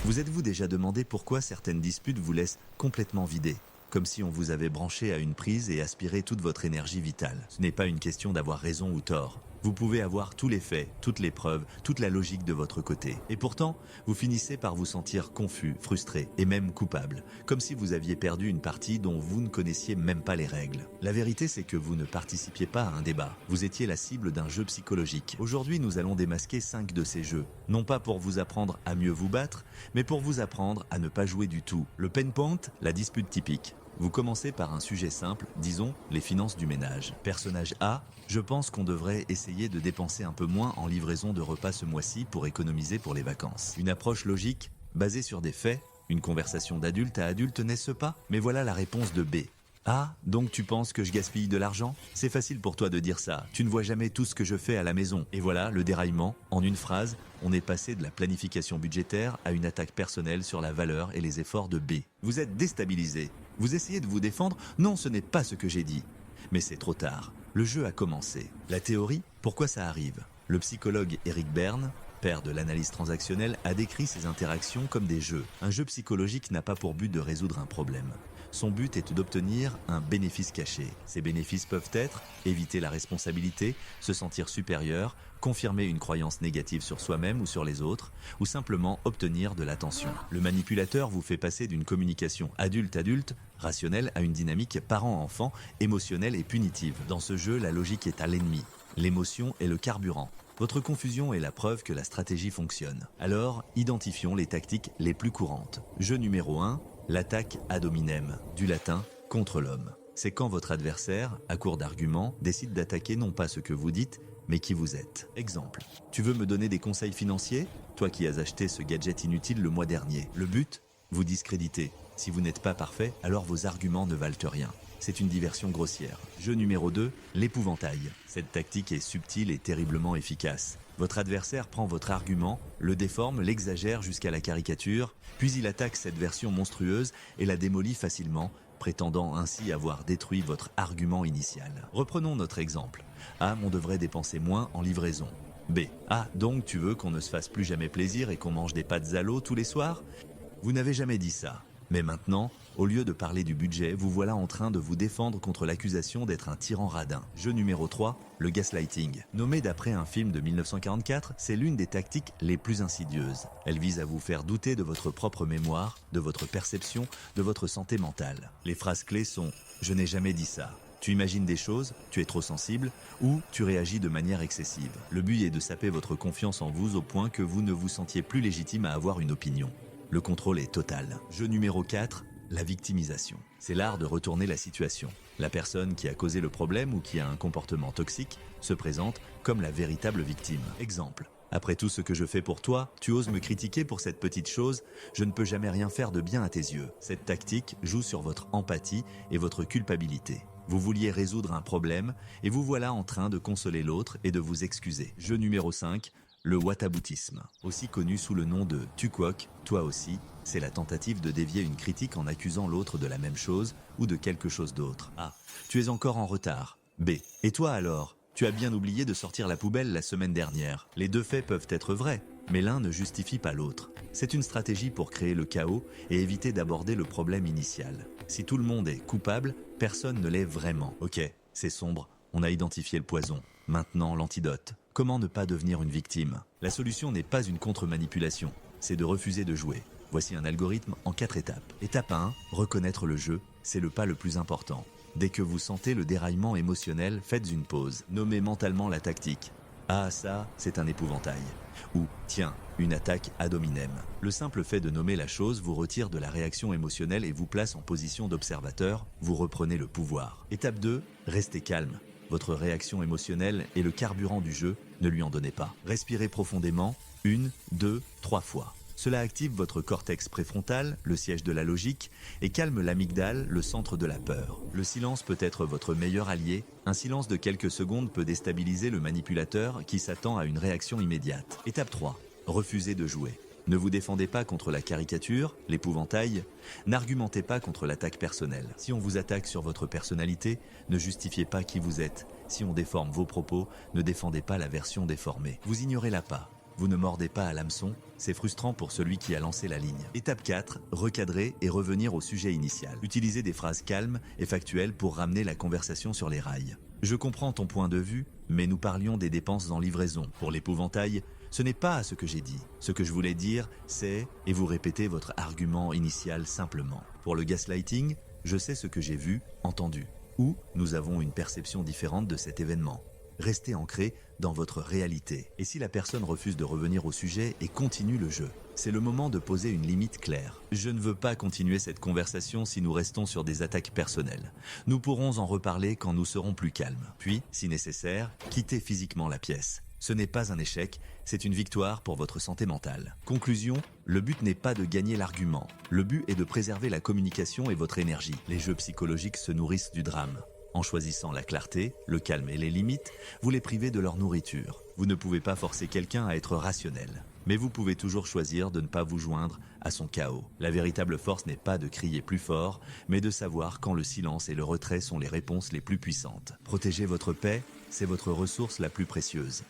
Vous êtes-vous déjà demandé pourquoi certaines disputes vous laissent complètement vidé, comme si on vous avait branché à une prise et aspiré toute votre énergie vitale? Ce n'est pas une question d'avoir raison ou tort. Vous pouvez avoir tous les faits, toutes les preuves, toute la logique de votre côté. Et pourtant, vous finissez par vous sentir confus, frustré et même coupable, comme si vous aviez perdu une partie dont vous ne connaissiez même pas les règles. La vérité, c'est que vous ne participiez pas à un débat. Vous étiez la cible d'un jeu psychologique. Aujourd'hui, nous allons démasquer 5 de ces jeux. Non pas pour vous apprendre à mieux vous battre, mais pour vous apprendre à ne pas jouer du tout. Le pain point, la dispute typique. Vous commencez par un sujet simple, disons les finances du ménage. Personnage A, je pense qu'on devrait essayer de dépenser un peu moins en livraison de repas ce mois-ci pour économiser pour les vacances. Une approche logique, basée sur des faits, une conversation d'adulte à adulte, n'est-ce pas? Mais voilà la réponse de B. Ah, donc tu penses que je gaspille de l'argent? C'est facile pour toi de dire ça, tu ne vois jamais tout ce que je fais à la maison. Et voilà, le déraillement, en une phrase, on est passé de la planification budgétaire à une attaque personnelle sur la valeur et les efforts de B. Vous êtes déstabilisé. Vous essayez de vous défendre? Non, ce n'est pas ce que j'ai dit. Mais c'est trop tard. Le jeu a commencé. La théorie, pourquoi ça arrive? Le psychologue Eric Berne, père de l'analyse transactionnelle, a décrit ces interactions comme des jeux. Un jeu psychologique n'a pas pour but de résoudre un problème. Son but est d'obtenir un bénéfice caché. Ces bénéfices peuvent être éviter la responsabilité, se sentir supérieur, confirmer une croyance négative sur soi-même ou sur les autres, ou simplement obtenir de l'attention. Le manipulateur vous fait passer d'une communication adulte-adulte, rationnelle, à une dynamique parent-enfant, émotionnelle et punitive. Dans ce jeu, la logique est à l'ennemi. L'émotion est le carburant. Votre confusion est la preuve que la stratégie fonctionne. Alors, identifions les tactiques les plus courantes. Jeu numéro 1, l'attaque ad hominem, du latin contre l'homme. C'est quand votre adversaire, à court d'arguments, décide d'attaquer non pas ce que vous dites, mais qui vous êtes. Exemple, tu veux me donner des conseils financiers? Toi qui as acheté ce gadget inutile le mois dernier. Le but? Vous discréditer. Si vous n'êtes pas parfait, alors vos arguments ne valent rien. C'est une diversion grossière. Jeu numéro 2, l'épouvantail. Cette tactique est subtile et terriblement efficace. Votre adversaire prend votre argument, le déforme, l'exagère jusqu'à la caricature, puis il attaque cette version monstrueuse et la démolit facilement, prétendant ainsi avoir détruit votre argument initial. Reprenons notre exemple. A, on devrait dépenser moins en livraison. B. Ah, donc tu veux qu'on ne se fasse plus jamais plaisir et qu'on mange des pâtes à l'eau tous les soirs? Vous n'avez jamais dit ça. Mais maintenant, au lieu de parler du budget, vous voilà en train de vous défendre contre l'accusation d'être un tyran radin. Jeu numéro 3, le gaslighting. Nommé d'après un film de 1944, c'est l'une des tactiques les plus insidieuses. Elle vise à vous faire douter de votre propre mémoire, de votre perception, de votre santé mentale. Les phrases clés sont « Je n'ai jamais dit ça ». Tu imagines des choses, tu es trop sensible, ou tu réagis de manière excessive. Le but est de saper votre confiance en vous au point que vous ne vous sentiez plus légitime à avoir une opinion. Le contrôle est total. Jeu numéro 4, la victimisation. C'est l'art de retourner la situation. La personne qui a causé le problème ou qui a un comportement toxique se présente comme la véritable victime. Exemple. Après tout ce que je fais pour toi, tu oses me critiquer pour cette petite chose, je ne peux jamais rien faire de bien à tes yeux. Cette tactique joue sur votre empathie et votre culpabilité. Vous vouliez résoudre un problème et vous voilà en train de consoler l'autre et de vous excuser. Jeu numéro 5, le whataboutisme, aussi connu sous le nom de « tu quoques, toi aussi », c'est la tentative de dévier une critique en accusant l'autre de la même chose ou de quelque chose d'autre. A. Tu es encore en retard. B. Et toi alors? Tu as bien oublié de sortir la poubelle la semaine dernière. Les deux faits peuvent être vrais, mais l'un ne justifie pas l'autre. C'est une stratégie pour créer le chaos et éviter d'aborder le problème initial. Si tout le monde est coupable, personne ne l'est vraiment. Ok, c'est sombre, on a identifié le poison. Maintenant, l'antidote. Comment ne pas devenir une victime? La solution n'est pas une contre-manipulation, c'est de refuser de jouer. Voici un algorithme en 4 étapes. Étape 1, reconnaître le jeu, c'est le pas le plus important. Dès que vous sentez le déraillement émotionnel, faites une pause. Nommez mentalement la tactique. Ah ça, c'est un épouvantail. Ou, tiens, une attaque ad hominem. Le simple fait de nommer la chose vous retire de la réaction émotionnelle et vous place en position d'observateur, vous reprenez le pouvoir. Étape 2, restez calme. Votre réaction émotionnelle est le carburant du jeu, ne lui en donnez pas. Respirez profondément, 1, 2, 3 fois. Cela active votre cortex préfrontal, le siège de la logique, et calme l'amygdale, le centre de la peur. Le silence peut être votre meilleur allié. Un silence de quelques secondes peut déstabiliser le manipulateur qui s'attend à une réaction immédiate. Étape 3. Refusez de jouer. Ne vous défendez pas contre la caricature, l'épouvantail, n'argumentez pas contre l'attaque personnelle. Si on vous attaque sur votre personnalité, ne justifiez pas qui vous êtes. Si on déforme vos propos, ne défendez pas la version déformée. Vous ignorez l'appât, vous ne mordez pas à l'hameçon, C'est frustrant pour celui qui a lancé la ligne. Étape 4, recadrer et revenir au sujet initial. Utilisez des phrases calmes et factuelles pour ramener la conversation sur les rails. Je comprends ton point de vue, mais nous parlions des dépenses en livraison. Pour l'épouvantail, ce n'est pas ce que j'ai dit. Ce que je voulais dire, c'est, et vous répétez votre argument initial simplement. Pour le gaslighting, je sais ce que j'ai vu, entendu. Ou nous avons une perception différente de cet événement. Restez ancré dans votre réalité. Et si la personne refuse de revenir au sujet et continue le jeu, c'est le moment de poser une limite claire. Je ne veux pas continuer cette conversation si nous restons sur des attaques personnelles. Nous pourrons en reparler quand nous serons plus calmes. Puis, si nécessaire, quittez physiquement la pièce. Ce n'est pas un échec, c'est une victoire pour votre santé mentale. Conclusion, le but n'est pas de gagner l'argument. Le but est de préserver la communication et votre énergie. Les jeux psychologiques se nourrissent du drame. En choisissant la clarté, le calme et les limites, vous les privez de leur nourriture. Vous ne pouvez pas forcer quelqu'un à être rationnel. Mais vous pouvez toujours choisir de ne pas vous joindre à son chaos. La véritable force n'est pas de crier plus fort, mais de savoir quand le silence et le retrait sont les réponses les plus puissantes. Protéger votre paix, c'est votre ressource la plus précieuse.